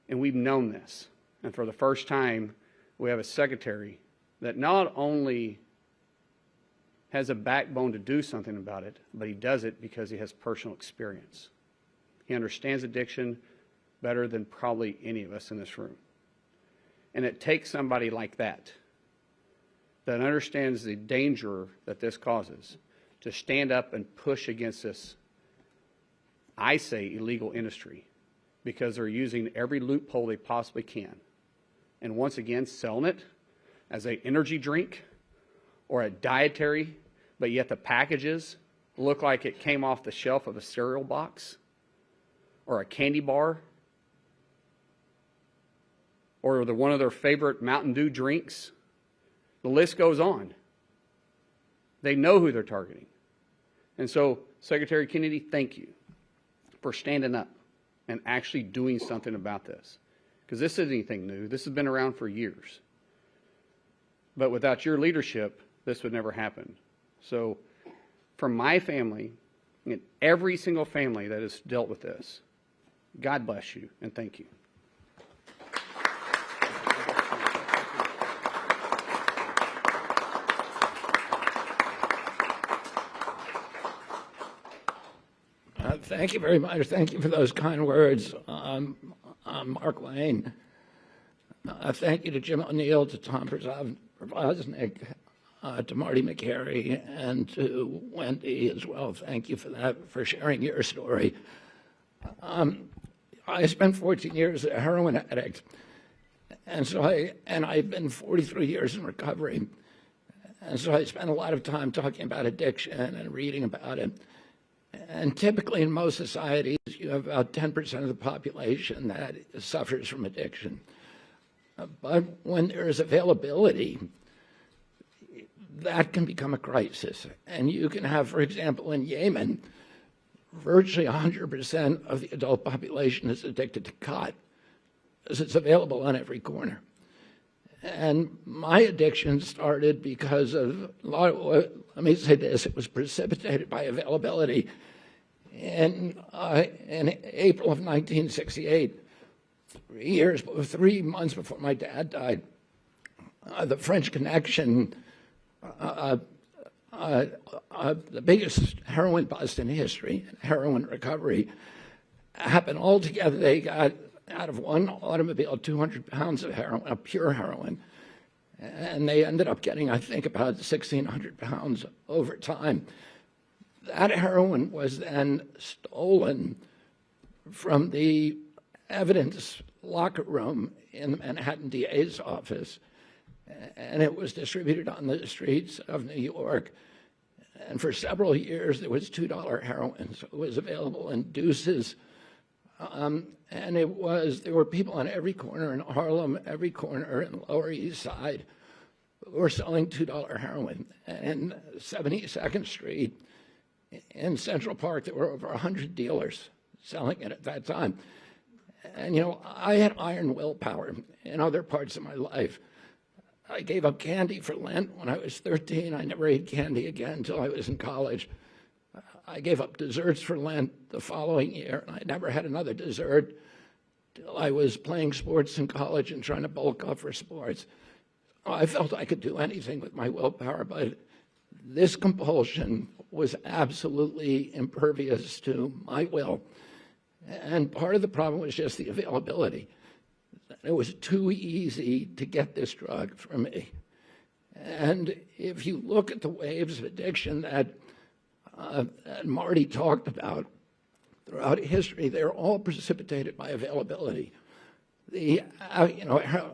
And we've known this. And for the first time, we have a secretary that not only has a backbone to do something about it, but he does it because he has personal experience. He understands addiction better than probably any of us in this room. And it takes somebody like that understands the danger that this causes to stand up and push against this, I say, illegal industry, because they're using every loophole they possibly can. And once again, selling it as an energy drink or a dietary, but yet the packages look like it came off the shelf of a cereal box or a candy bar or one of their favorite Mountain Dew drinks. The list goes on. They know who they're targeting. And so, Secretary Kennedy, thank you for standing up and actually doing something about this. Because this isn't anything new. This has been around for years. But without your leadership, this would never happen. So, from my family and every single family that has dealt with this, God bless you and thank you. Thank you very much. Thank you for those kind words. Markwayne. Thank you to Jim O'Neill, to Tom Przosnik, to Marty Makary, and to Wendy as well. Thank you for that, for sharing your story. I spent 14 years a heroin addict, and so I've been 43 years in recovery, and so I spent a lot of time talking about addiction and reading about it. And typically in most societies, you have about 10% of the population that suffers from addiction. But when there is availability, that can become a crisis. And you can have, for example, in Yemen, virtually 100% of the adult population is addicted to khat, because it's available on every corner. And my addiction started because of, let me say this, it was precipitated by availability. In April of 1968, 3 months before my dad died, the French Connection, the biggest heroin bust in history, heroin recovery, happened all together. They got out of one automobile 200 pounds of heroin, of pure heroin, and they ended up getting, I think, about 1,600 pounds over time. That heroin was then stolen from the evidence locker room in the Manhattan DA's office, and it was distributed on the streets of New York. And for several years, there was $2 heroin, so it was available in deuces. And there were people on every corner in Harlem, every corner in the Lower East Side, who were selling $2 heroin. And 72nd Street in Central Park, there were over 100 dealers selling it at that time. And, you know, I had iron willpower in other parts of my life. I gave up candy for Lent when I was 13. I never ate candy again until I was in college. I gave up desserts for Lent the following year, and I never had another dessert till I was playing sports in college and trying to bulk up for sports. I felt I could do anything with my willpower, but this compulsion was absolutely impervious to my will. And part of the problem was just the availability. It was too easy to get this drug for me. And if you look at the waves of addiction that Marty talked about throughout history, they're all precipitated by availability.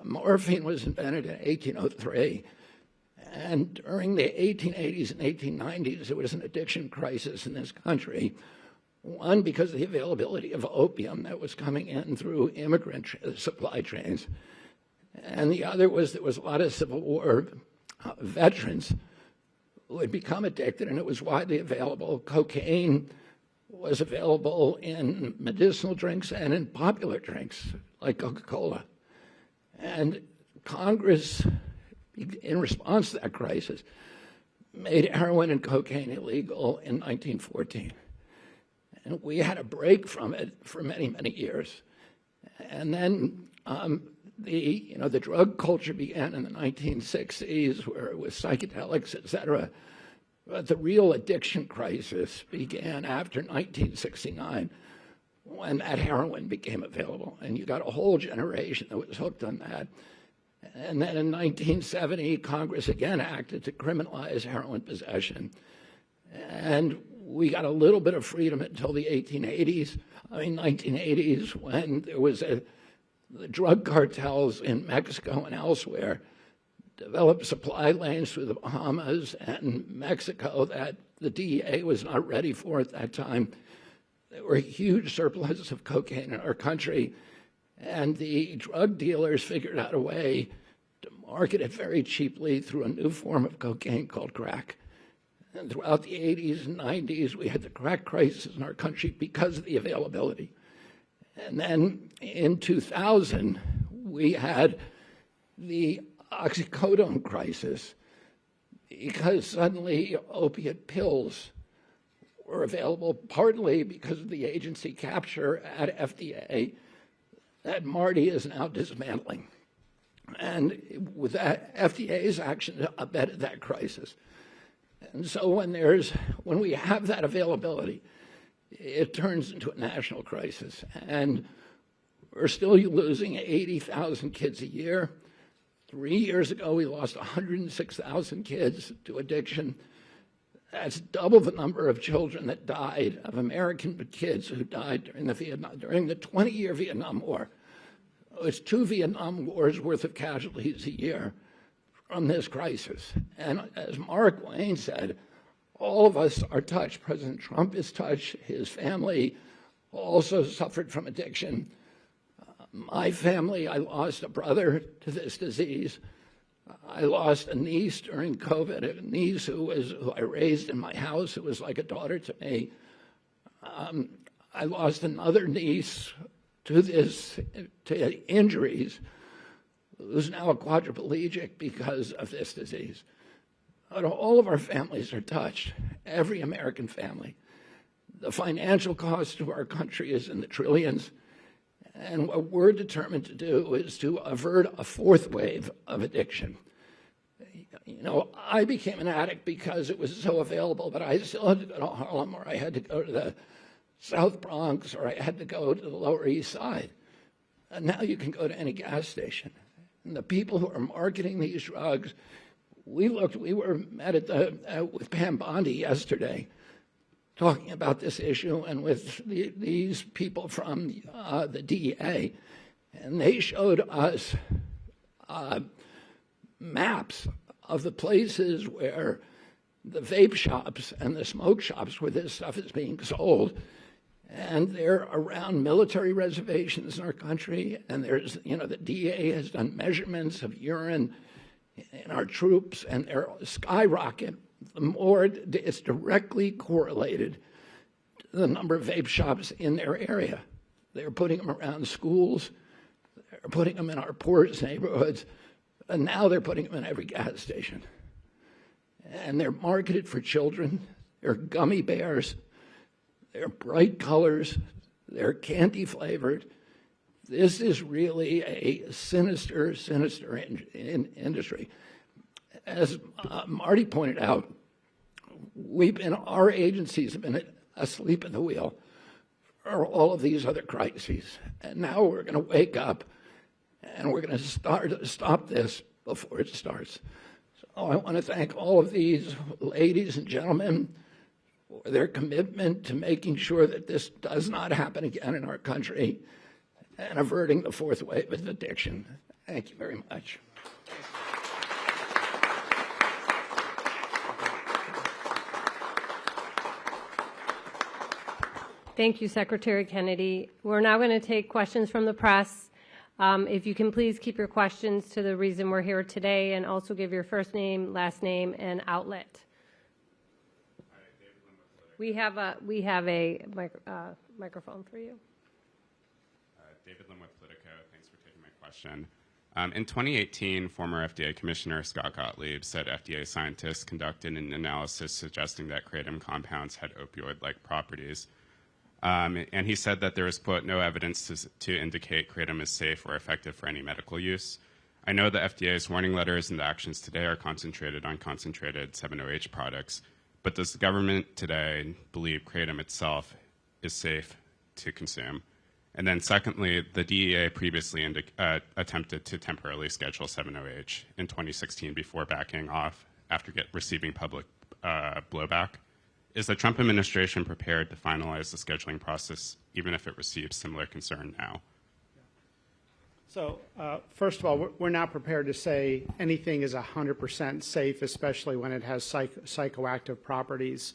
Morphine was invented in 1803, and during the 1880s and 1890s, there was an addiction crisis in this country. One, because of the availability of opium that was coming in through immigrant supply chains, and the other was there was a lot of Civil War veterans who had become addicted, and it was widely available. Cocaine was available in medicinal drinks and in popular drinks like Coca-Cola. And Congress, in response to that crisis, made heroin and cocaine illegal in 1914. And we had a break from it for many, many years. And then the drug culture began in the 1960s, where it was psychedelics, et cetera. But the real addiction crisis began after 1969, when that heroin became available. And you got a whole generation that was hooked on that. And then in 1970, Congress again acted to criminalize heroin possession. And we got a little bit of freedom until the 1980s, when there was the drug cartels in Mexico and elsewhere developed supply lanes through the Bahamas and Mexico that the DEA was not ready for at that time. There were huge surpluses of cocaine in our country, and the drug dealers figured out a way to market it very cheaply through a new form of cocaine called crack. And throughout the 80s and 90s, we had the crack crisis in our country because of the availability. And then in 2000, we had the oxycodone crisis because suddenly opiate pills were available, partly because of the agency capture at FDA that Marty is now dismantling. And with that, FDA's action abetted that crisis. And so when we have that availability, it turns into a national crisis. And we're still losing 80,000 kids a year. 3 years ago, we lost 106,000 kids to addiction. That's double the number of children that died, of American kids who died during the 20-year Vietnam War. It's 2 Vietnam Wars worth of casualties a year from this crisis. And as Markwayne said, all of us are touched. President Trump is touched. His family also suffered from addiction. My family, I lost a brother to this disease. I lost a niece during COVID, a niece who I raised in my house, who was like a daughter to me. I lost another niece to injuries, who's now a quadriplegic because of this disease. But all of our families are touched, every American family. The financial cost to our country is in the trillions. And what we're determined to do is to avert a 4th wave of addiction. You know, I became an addict because it was so available, but I still had to go to Harlem, or I had to go to the South Bronx, or I had to go to the Lower East Side. And now you can go to any gas station. And the people who are marketing these drugs, we were met with Pam Bondi yesterday, talking about this issue, and with these people from the DEA, and they showed us maps of the places where the vape shops and the smoke shops where this stuff is being sold, and they're around military reservations in our country, and there's, the DEA has done measurements of urine in our troops, and they're skyrocket. The more it's directly correlated to the number of vape shops in their area. They're putting them around schools, they're putting them in our poorest neighborhoods, and now they're putting them in every gas station. And they're marketed for children. They're gummy bears. They're bright colors. They're candy flavored. This is really a sinister industry. As Marty pointed out, our agencies have been asleep at the wheel for all of these other crises. And now we're going to wake up, and we're going to stop this before it starts. So I want to thank all of these ladies and gentlemen for their commitment to making sure that this does not happen again in our country and averting the 4th wave of addiction. Thank you very much. Thank you, Secretary Kennedy. We're now going to take questions from the press. If you can please keep your questions to the reason we're here today, and also give your first name, last name, and outlet. We have a microphone for you. David Lim with Politico. Thanks for taking my question. In 2018, former FDA Commissioner Scott Gottlieb said FDA scientists conducted an analysis suggesting that kratom compounds had opioid-like properties. And he said that there is, quote, no evidence to indicate kratom is safe or effective for any medical use. I know the FDA's warning letters and the actions today are concentrated on concentrated 7-OH products, but does the government today believe kratom itself is safe to consume? And then secondly, the DEA previously attempted to temporarily schedule 7-OH in 2016 before backing off after receiving public blowback. Is the Trump administration prepared to finalize the scheduling process, even if it receives similar concern now? So, first of all, we're not prepared to say anything is 100% safe, especially when it has psychoactive properties.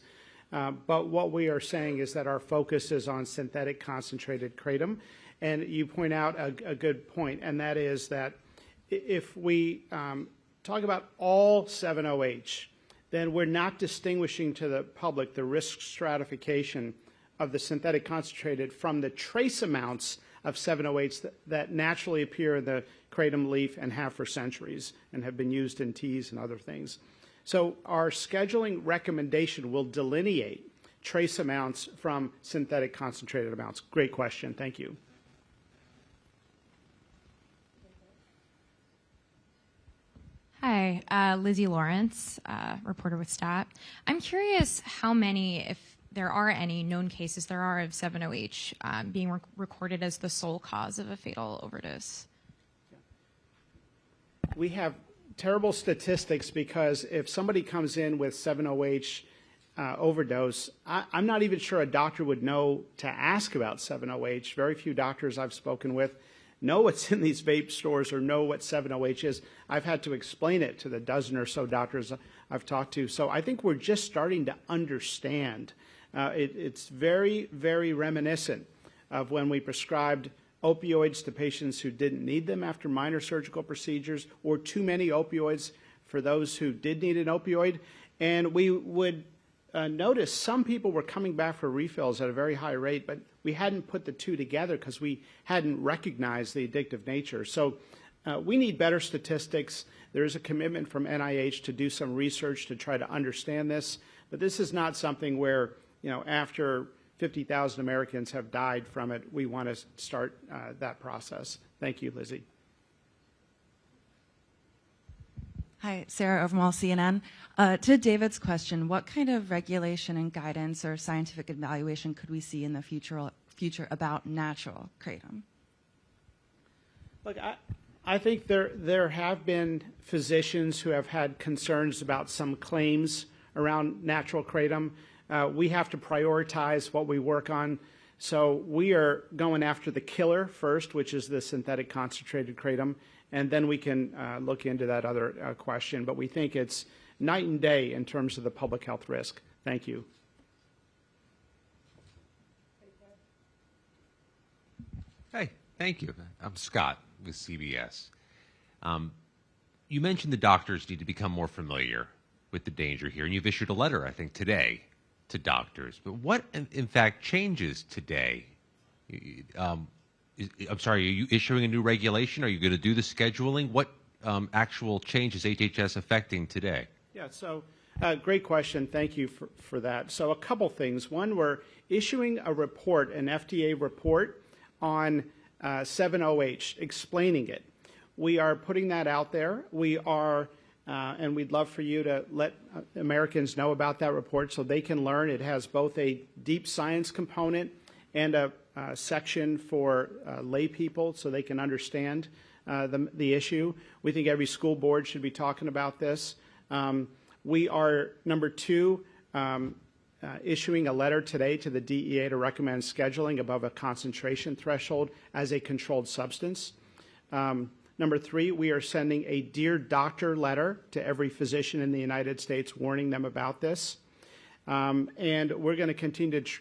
But what we are saying is that our focus is on synthetic concentrated kratom. And you point out a good point, and that is that if we talk about all 7-OH, then we're not distinguishing to the public the risk stratification of the synthetic concentrated from the trace amounts of 7-OH that naturally appear in the kratom leaf and have for centuries and have been used in teas and other things. So our scheduling recommendation will delineate trace amounts from synthetic concentrated amounts. Great question. Thank you. Hi, Lizzie Lawrence, reporter with STAT. I'm curious how many, if there are any known cases there are of 7-OH being recorded as the sole cause of a fatal overdose. We have terrible statistics because if somebody comes in with 7-OH overdose, I'm not even sure a doctor would know to ask about 7-OH. Very few doctors I've spoken with know what's in these vape stores or know what 7-OH is. I've had to explain it to the dozen or so doctors I've talked to. So I think we're just starting to understand. It's very, very reminiscent of when we prescribed opioids to patients who didn't need them after minor surgical procedures, or too many opioids for those who did need an opioid. And we would notice some people were coming back for refills at a very high rate, but we hadn't put the two together because we hadn't recognized the addictive nature. So we need better statistics. There is a commitment from NIH to do some research to try to understand this, but this is not something where, you know, after 50,000 Americans have died from it, we want to start that process. Thank you, Lizzie. Hi, Sarah Overmall, CNN. To David's question, what kind of regulation and guidance or scientific evaluation could we see in the future about natural kratom? Look, I think there have been physicians who have had concerns about some claims around natural kratom. We have to prioritize what we work on. So we are going after the killer first, which is the synthetic concentrated kratom, and then we can look into that other question. But we think it's night and day in terms of the public health risk. Thank you. Hey, thank you. I'm Scott with CBS. You mentioned the doctors need to become more familiar with the danger here, and you've issued a letter, I think, today to doctors. But what, in fact, changes today? I'm sorry, are you issuing a new regulation? Are you going to do the scheduling? What actual change is HHS affecting today? Yeah, so great question. Thank you for that. So a couple things. One, we're issuing a report, an FDA report on 7-OH, explaining it. We are putting that out there. We are, and we'd love for you to let Americans know about that report so they can learn. It has both a deep science component and a section for lay people so they can understand the issue. We think every school board should be talking about this. We are, number two, issuing a letter today to the DEA to recommend scheduling above a concentration threshold as a controlled substance. Number three, we are sending a Dear Doctor letter to every physician in the United States warning them about this. And we're going to continue to